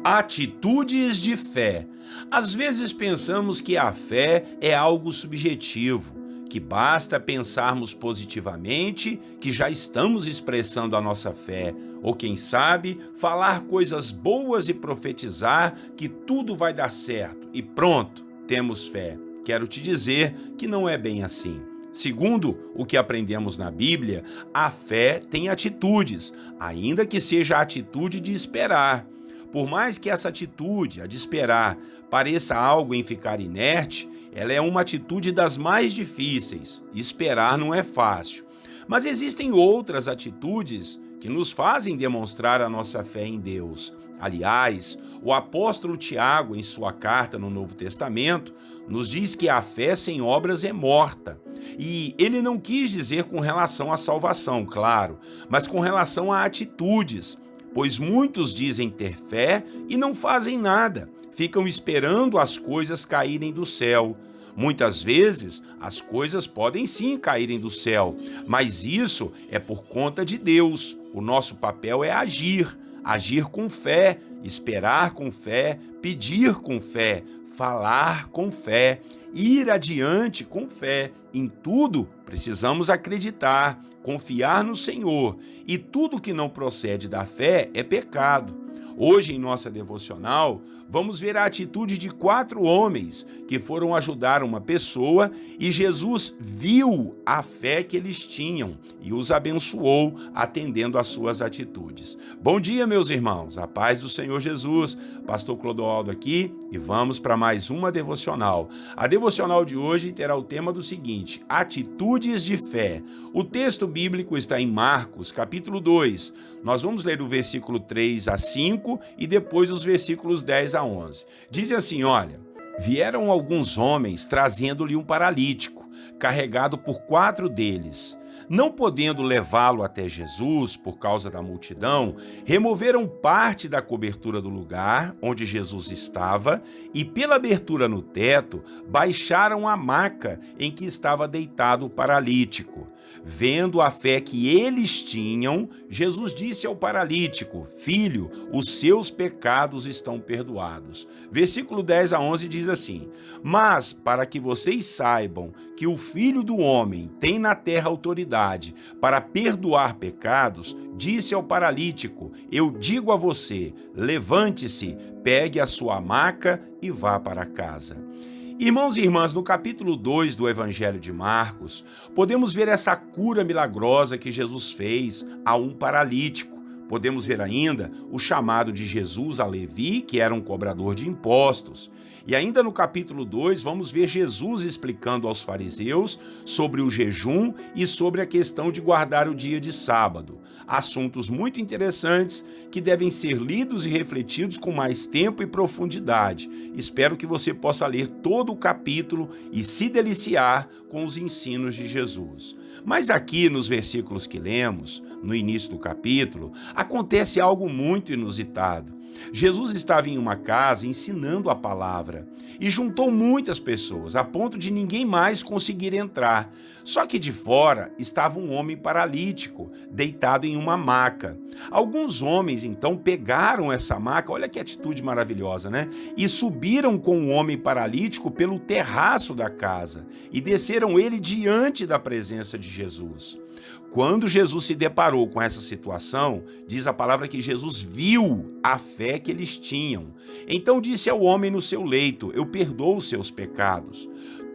Atitudes de fé. Às vezes pensamos que a fé é algo subjetivo, que basta pensarmos positivamente que já estamos expressando a nossa fé, ou quem sabe, falar coisas boas e profetizar que tudo vai dar certo e pronto, temos fé. Quero te dizer que não é bem assim. Segundo o que aprendemos na Bíblia, a fé tem atitudes, ainda que seja a atitude de esperar. Por mais que essa atitude, a de esperar, pareça algo em ficar inerte, ela é uma atitude das mais difíceis. Esperar não é fácil. Mas existem outras atitudes que nos fazem demonstrar a nossa fé em Deus. Aliás, o apóstolo Tiago, em sua carta no Novo Testamento, nos diz que a fé sem obras é morta. E ele não quis dizer com relação à salvação, claro, mas com relação a atitudes. Pois muitos dizem ter fé e não fazem nada, ficam esperando as coisas caírem do céu. Muitas vezes as coisas podem sim caírem do céu, mas isso é por conta de Deus. O nosso papel é agir, agir com fé, esperar com fé, pedir com fé, falar com fé, ir adiante com fé. Em tudo precisamos acreditar, confiar no Senhor, e tudo que não procede da fé é pecado. Hoje, em nossa devocional, vamos ver a atitude de 4 homens que foram ajudar uma pessoa e Jesus viu a fé que eles tinham e os abençoou atendendo às suas atitudes. Bom dia, meus irmãos, a paz do Senhor Jesus, Pastor Clodoaldo aqui e vamos para mais uma devocional. A devocional de hoje terá o tema do seguinte: atitudes de fé. O texto bíblico está em Marcos, capítulo 2. Nós vamos ler o versículo 3 a 5 e depois os versículos 10 a 11. Diz assim, olha: vieram alguns homens trazendo-lhe um paralítico, carregado por 4 deles. Não podendo levá-lo até Jesus por causa da multidão, removeram parte da cobertura do lugar onde Jesus estava e, pela abertura no teto, baixaram a maca em que estava deitado o paralítico. Vendo a fé que eles tinham, Jesus disse ao paralítico: Filho, os seus pecados estão perdoados. Versículo 10 a 11 diz assim: Mas, para que vocês saibam que o Filho do Homem tem na terra autoridade para perdoar pecados, disse ao paralítico: Eu digo a você, levante-se, pegue a sua maca e vá para casa. Irmãos e irmãs, no capítulo 2 do Evangelho de Marcos, podemos ver essa cura milagrosa que Jesus fez a um paralítico. Podemos ver ainda o chamado de Jesus a Levi, que era um cobrador de impostos. E ainda no capítulo 2, vamos ver Jesus explicando aos fariseus sobre o jejum e sobre a questão de guardar o dia de sábado. Assuntos muito interessantes que devem ser lidos e refletidos com mais tempo e profundidade. Espero que você possa ler todo o capítulo e se deliciar com os ensinos de Jesus. Mas aqui nos versículos que lemos, no início do capítulo, acontece algo muito inusitado. Jesus estava em uma casa ensinando a palavra e juntou muitas pessoas, a ponto de ninguém mais conseguir entrar. Só que de fora estava um homem paralítico, deitado em uma maca. Alguns homens então pegaram essa maca, olha que atitude maravilhosa, né? E subiram com o homem paralítico pelo terraço da casa e desceram ele diante da presença de Jesus. Quando Jesus se deparou com essa situação, diz a palavra que Jesus viu a fé que eles tinham. Então disse ao homem no seu leito: Eu perdoo os seus pecados.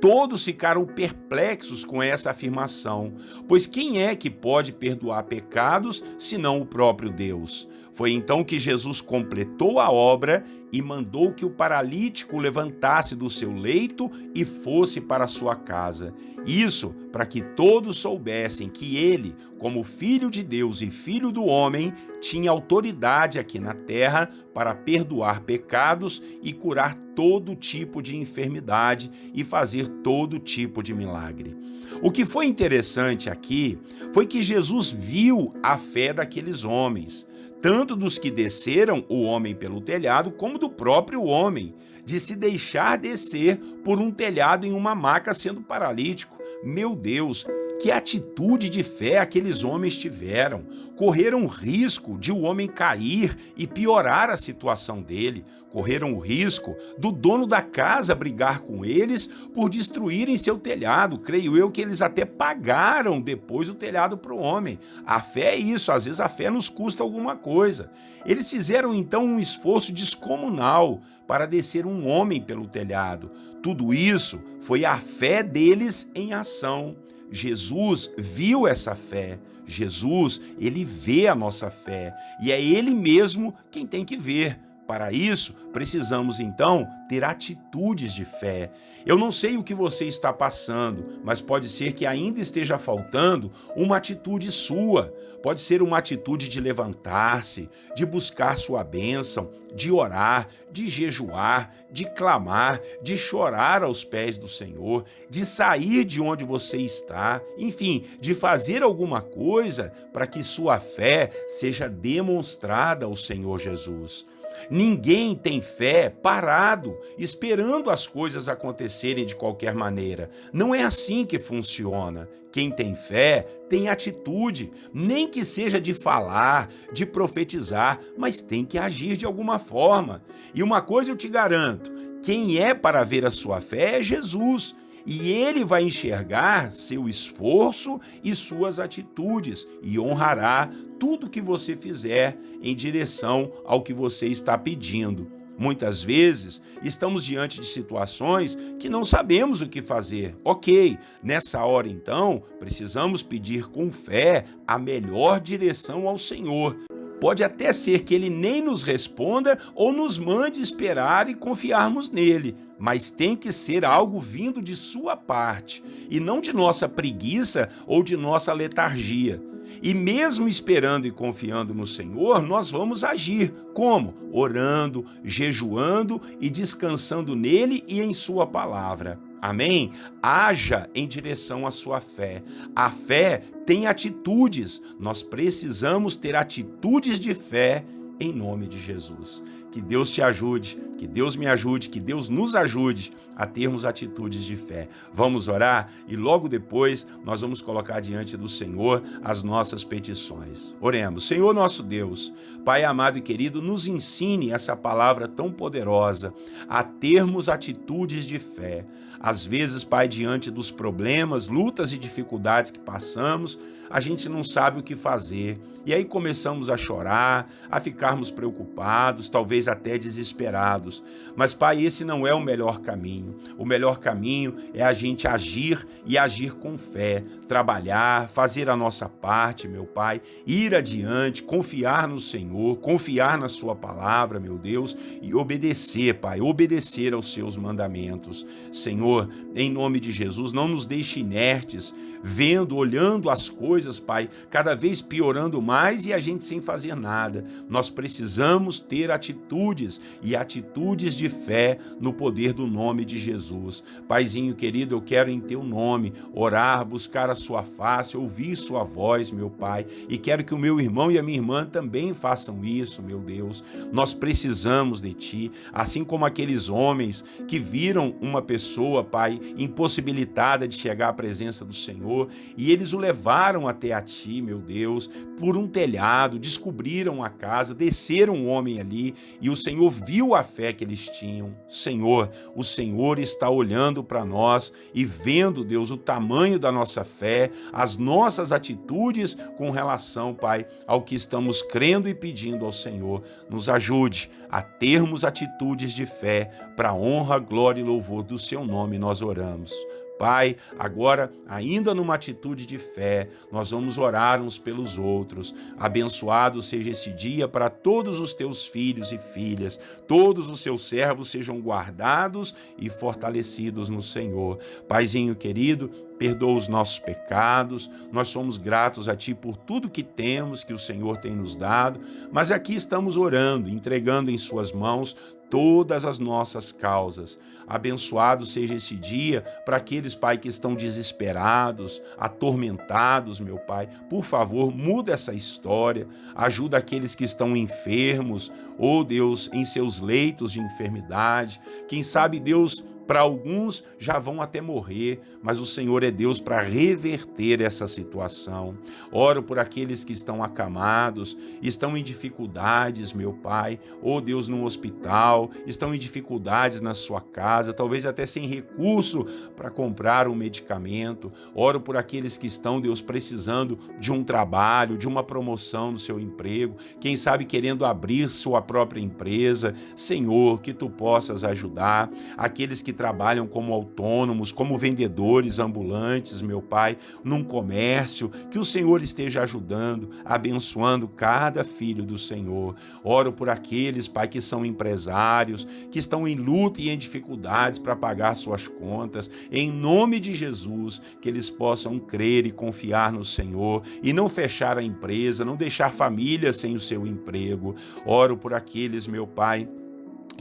Todos ficaram perplexos com essa afirmação, pois quem é que pode perdoar pecados senão o próprio Deus? Foi então que Jesus completou a obra e mandou que o paralítico levantasse do seu leito e fosse para sua casa. Isso para que todos soubessem que ele, como Filho de Deus e Filho do homem, tinha autoridade aqui na terra para perdoar pecados e curar todo tipo de enfermidade e fazer todo tipo de milagre. O que foi interessante aqui foi que Jesus viu a fé daqueles homens, tanto dos que desceram o homem pelo telhado, como do próprio homem, de se deixar descer por um telhado em uma maca sendo paralítico. Meu Deus, Que atitude de fé aqueles homens tiveram? Correram o risco de o homem cair e piorar a situação dele. Correram o risco do dono da casa brigar com eles por destruírem seu telhado. Creio eu que eles até pagaram depois o telhado para o homem. A fé é isso, às vezes a fé nos custa alguma coisa. Eles fizeram então um esforço descomunal para descer um homem pelo telhado. Tudo isso foi a fé deles em ação. Jesus viu essa fé. Jesus, ele vê a nossa fé e é ele mesmo quem tem que ver. Para isso, precisamos então ter atitudes de fé. Eu não sei o que você está passando, mas pode ser que ainda esteja faltando uma atitude sua. Pode ser uma atitude de levantar-se, de buscar sua bênção, de orar, de jejuar, de clamar, de chorar aos pés do Senhor, de sair de onde você está, enfim, de fazer alguma coisa para que sua fé seja demonstrada ao Senhor Jesus. Ninguém tem fé parado, esperando as coisas acontecerem de qualquer maneira. Não é assim que funciona. Quem tem fé tem atitude, nem que seja de falar, de profetizar, mas tem que agir de alguma forma. E uma coisa eu te garanto, quem é para ver a sua fé é Jesus. E ele vai enxergar seu esforço e suas atitudes e honrará tudo que você fizer em direção ao que você está pedindo. Muitas vezes estamos diante de situações que não sabemos o que fazer. Ok, nessa hora então precisamos pedir com fé a melhor direção ao Senhor. Pode até ser que ele nem nos responda ou nos mande esperar e confiarmos nele, mas tem que ser algo vindo de sua parte e não de nossa preguiça ou de nossa letargia. E mesmo esperando e confiando no Senhor, nós vamos agir. Como? Orando, jejuando e descansando nele e em sua palavra. Amém? Haja em direção à sua fé. A fé tem atitudes. Nós precisamos ter atitudes de fé em nome de Jesus. Que Deus te ajude, que Deus me ajude, que Deus nos ajude a termos atitudes de fé. Vamos orar e logo depois nós vamos colocar diante do Senhor as nossas petições. Oremos. Senhor nosso Deus, Pai amado e querido, nos ensine essa palavra tão poderosa a termos atitudes de fé. Às vezes, Pai, diante dos problemas, lutas e dificuldades que passamos, a gente não sabe o que fazer. E aí começamos a chorar, a ficarmos preocupados, talvez até desesperados. Mas, Pai, esse não é o melhor caminho. O melhor caminho é a gente agir e agir com fé, trabalhar, fazer a nossa parte, meu Pai, ir adiante, confiar no Senhor, confiar na sua palavra, meu Deus, e obedecer, Pai, obedecer aos seus mandamentos. Senhor, em nome de Jesus, não nos deixe inertes, vendo, olhando as coisas, Pai, cada vez piorando mais e a gente sem fazer nada. Nós precisamos ter atitudes e atitudes de fé no poder do nome de Jesus. Paizinho querido, eu quero em teu nome orar, buscar a sua face, ouvir sua voz, meu Pai, e quero que o meu irmão e a minha irmã também façam isso, meu Deus. Nós precisamos de ti, assim como aqueles homens que viram uma pessoa, Pai, impossibilitada de chegar à presença do Senhor, e eles o levaram até a ti, meu Deus, por um telhado, descobriram a casa, desceram um homem ali e o Senhor viu a fé que eles tinham. Senhor, o Senhor está olhando para nós e vendo, Deus, o tamanho da nossa fé, as nossas atitudes com relação, Pai, ao que estamos crendo e pedindo ao Senhor. Nos ajude a termos atitudes de fé para a honra, glória e louvor do seu nome, nós oramos. Pai, agora, ainda numa atitude de fé, nós vamos orar uns pelos outros. Abençoado seja esse dia para todos os teus filhos e filhas, todos os seus servos sejam guardados e fortalecidos no Senhor. Paizinho querido, perdoa os nossos pecados, nós somos gratos a Ti por tudo que temos, que o Senhor tem nos dado, mas aqui estamos orando, entregando em Suas mãos todas as nossas causas. Abençoado seja esse dia para aqueles, Pai, que estão desesperados, atormentados, meu Pai. Por favor, muda essa história, ajuda aqueles que estão enfermos, ou Deus, em seus leitos de enfermidade. Quem sabe, Deus, Para alguns já vão até morrer, mas o Senhor é Deus para reverter essa situação. Oro por aqueles que estão acamados, estão em dificuldades, meu Pai, ou Deus, no hospital, estão em dificuldades na sua casa, talvez até sem recurso para comprar um medicamento. Oro por aqueles que estão, Deus, precisando de um trabalho, de uma promoção no seu emprego, quem sabe querendo abrir sua própria empresa. Senhor, que Tu possas ajudar aqueles que trabalham como autônomos, como vendedores ambulantes, meu Pai, num comércio, que o Senhor esteja ajudando, abençoando cada filho do Senhor. Oro por aqueles, Pai, que são empresários, que estão em luta e em dificuldades para pagar suas contas. Em nome de Jesus, que eles possam crer e confiar no Senhor e não fechar a empresa, não deixar família sem o seu emprego. Oro por aqueles, meu Pai,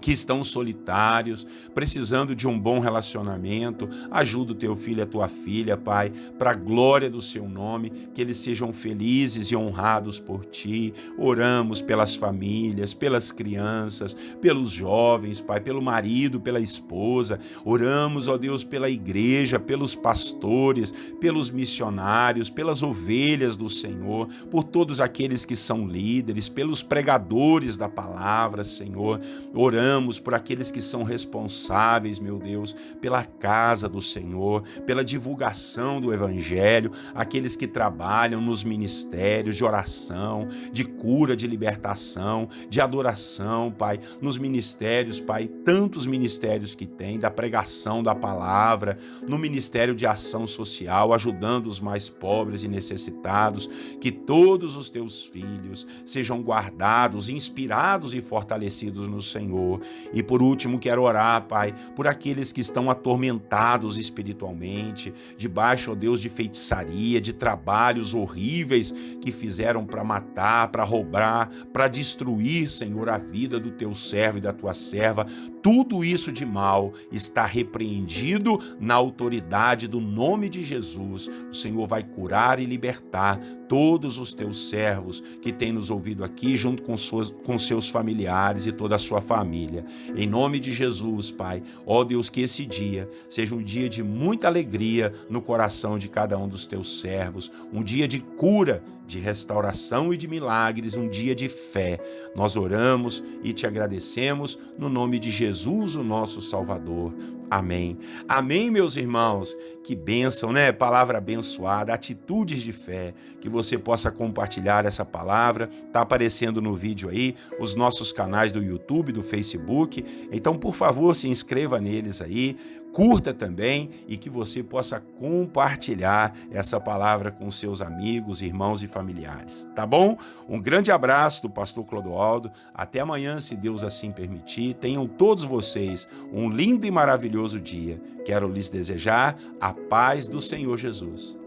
que estão solitários, precisando de um bom relacionamento. Ajuda o teu filho e a tua filha, Pai, para a glória do seu nome, que eles sejam felizes e honrados por Ti. Oramos pelas famílias, pelas crianças, pelos jovens, Pai, pelo marido, pela esposa. Oramos, ó Deus, pela igreja, pelos pastores, pelos missionários, pelas ovelhas do Senhor, por todos aqueles que são líderes, pelos pregadores da palavra, Senhor. Oramos por aqueles que são responsáveis, meu Deus, pela casa do Senhor, pela divulgação do Evangelho, aqueles que trabalham nos ministérios de oração, de cura, de libertação, de adoração, Pai, nos ministérios, Pai, tantos ministérios que tem, da pregação da palavra, no ministério de ação social, ajudando os mais pobres e necessitados, que todos os teus filhos sejam guardados, inspirados e fortalecidos no Senhor. E por último, quero orar, Pai, por aqueles que estão atormentados espiritualmente, debaixo, ó Deus, de feitiçaria, de trabalhos horríveis que fizeram para matar, para roubar, para destruir, Senhor, a vida do teu servo e da tua serva. Tudo isso de mal está repreendido na autoridade do nome de Jesus. O Senhor vai curar e libertar todos os teus servos que têm nos ouvido aqui, junto com seus familiares e toda a sua família. Em nome de Jesus, Pai, ó Deus, que esse dia seja um dia de muita alegria no coração de cada um dos teus servos, um dia de cura, de restauração e de milagres, um dia de fé. Nós oramos e te agradecemos no nome de Jesus, o nosso Salvador. Amém. Amém, meus irmãos. Que bênção, né? Palavra abençoada, atitudes de fé. Que você possa compartilhar essa palavra. Tá aparecendo no vídeo aí os nossos canais do YouTube, do Facebook. Então, por favor, se inscreva neles aí. Curta também e que você possa compartilhar essa palavra com seus amigos, irmãos e familiares, tá bom? Um grande abraço do pastor Clodoaldo. Até amanhã, se Deus assim permitir. Tenham todos vocês um lindo e maravilhoso dia. Quero lhes desejar a paz do Senhor Jesus.